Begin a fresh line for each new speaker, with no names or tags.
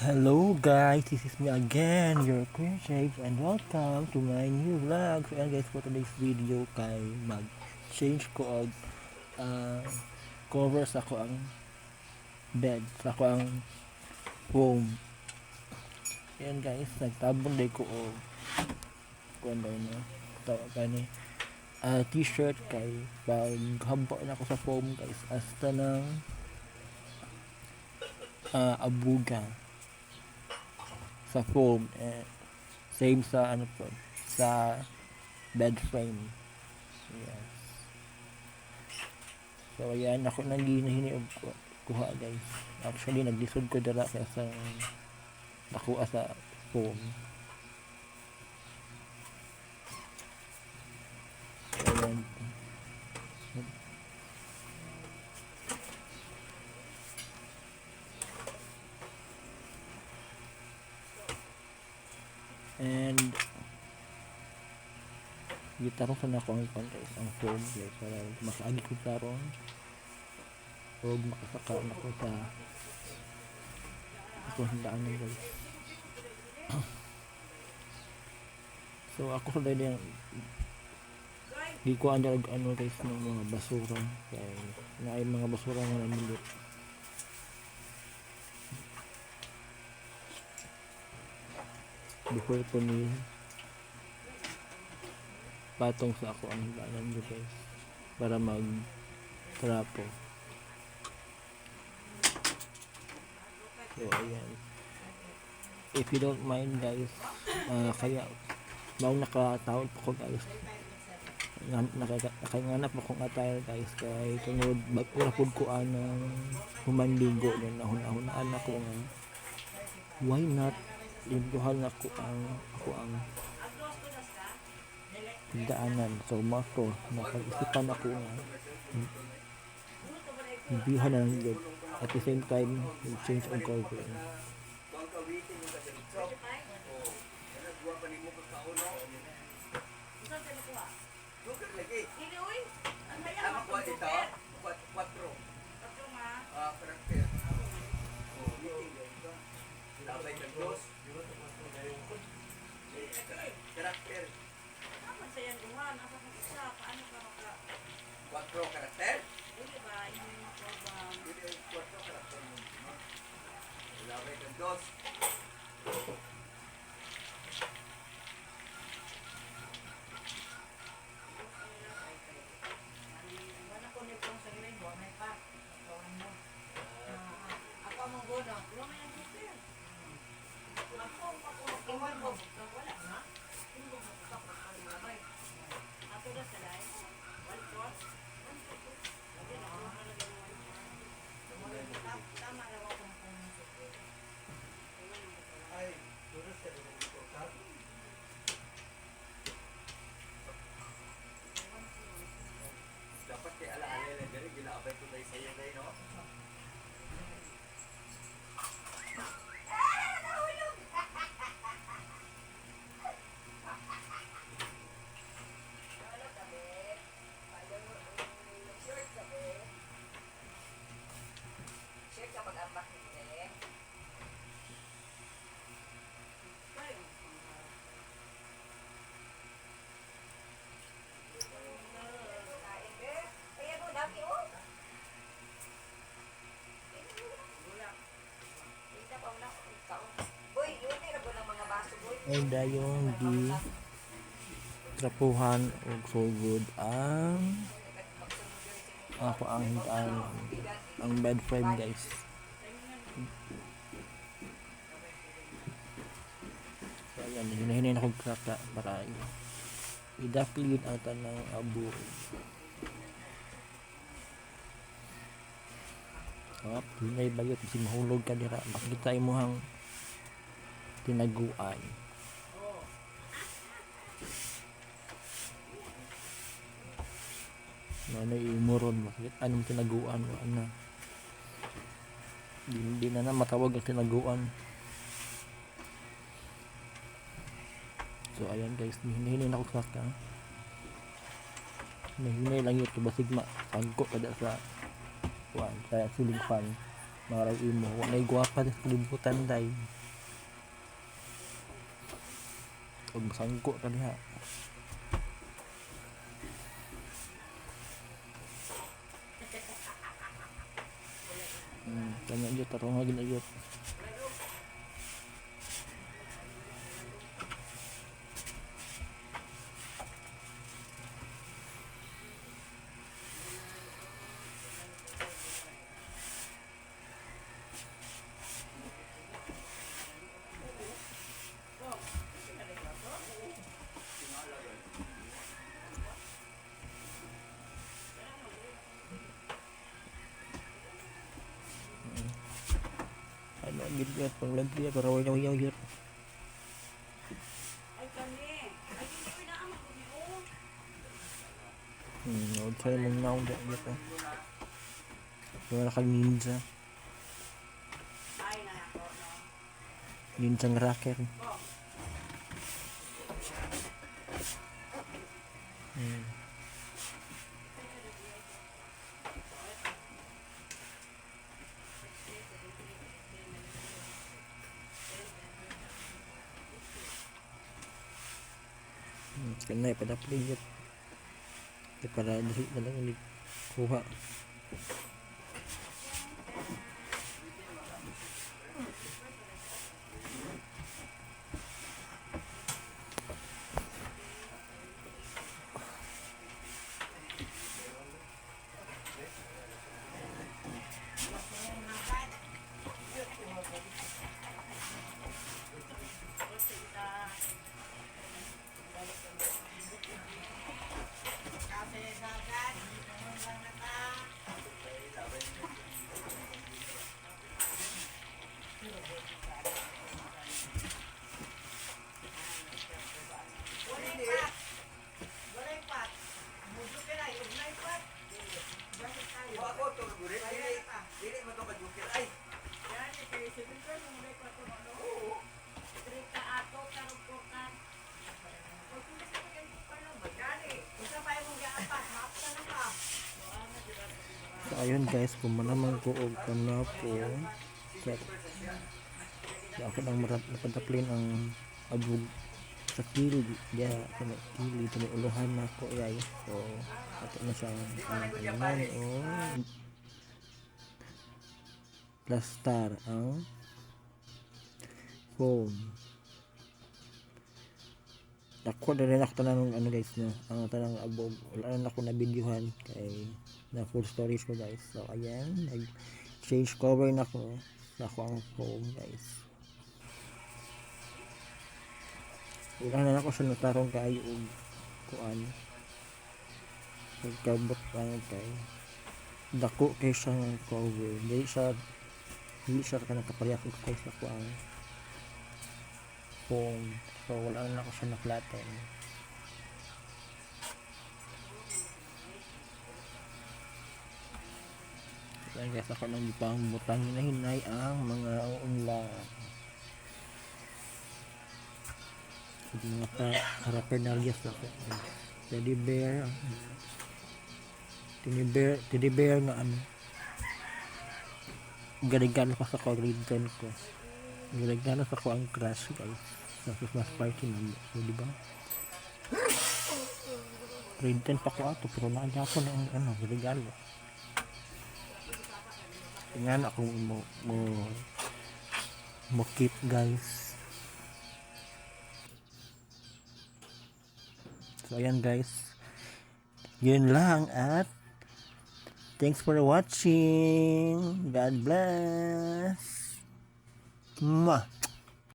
Hello guys, this is me again, your Queen Shapes, and welcome to my new vlog. So guys, for today's video kay mag-change ko og cover sa ko ang bed, sa ko ang foam. Ayan guys, nagtabon day ko og kuan daw na kani t-shirt kay pag hamba na ako sa foam guys, hasta ng abuga sa foam, same sa ano po, sa bed frame. Yes. So ayan, ako nang ginahini og kuha guys. Actually naglisod ko dala kaya sa nakuha sa foam. So, ayan. And gitarong sa nako ang guys, ang foam guys, para makaagi ko karon o makasaka na ko sa handaan ng guys. So ako sa dahil yung di ko andal ano guys ng mga basura, kaya na ay mga basura nga namilit. Before ko ni patong sa ako ang hangganan nyo guys, para mag trapo. So ayan, if you don't mind guys, kaya maong nakataon po ko guys, nakainganap mo kong attire guys, kay tunod magurapod ko anang humandigo din nahunahunaan ako nga why not limduhan ako ang daanan. So mako nakag-isipan ako nga bihan na lang good, at the same time change ang cover.
Dapat kay ala-ala lang diri ginaabay ko dai sayo dai no.
And dayon di trapuhan og so good ang ang bed frame guys. So ayan, hinahinay na kong kaka para i-clean out ng abo. Hinay bayot si mahulog ka dira, makita imuhang tinaguan. Ano imuron bakit anong tinaguan mo ana, hindi na matawag ang tinaguan. So ayan guys, hinahinay na ako kaka, hinahinay lang yun basig ma pangko kada sa kuan sa ceiling fan. Marag imo, walay gwapa sa kalibutan day. Pag masangko ka diha. Kanya yun, tarong nga ginayot. Ano, giliyot, panglagyan, para wala nang yun. Huwag sa'yo mong naong dito. Wala kang ninja. Ninjang rocker. Kanay pada playet. Para dili na lang ulit kuha. So ayun guys, kung manamang ko og kana po set. Ako nang napadaplin ang abog sa kilid ya kana kilid ni uluhan na ko yay. So ato na siya o plastar ang foam. Ako na rin ako tanang ano guys no, ang tanang abog wala na ako na videohan kay na full storage ko guys. So ayan, nag change cover na ako ang foam guys. Wala na ako sa natarong kayo og kuan pagkabot lang kay dako kay siyang cover hindi siya ka nakapareha ko kay sa kuan foam. So wala na ako siya naklaten. Kaya guys ako nang ipang butang hinahinay ang mga unla. Hindi nga pa paraphernalia ako. Teddy bear nga ano. Galigano pa sa corridor ko. Galigano sa ko ang crush guys. Sa Christmas party na, so, di ba? Grade 10 pa ko ato, pero naanda ako na ang ano, regalo. Tingnan ako mo keep guys. So ayan guys. Yun lang at thanks for watching. God bless. Mwah.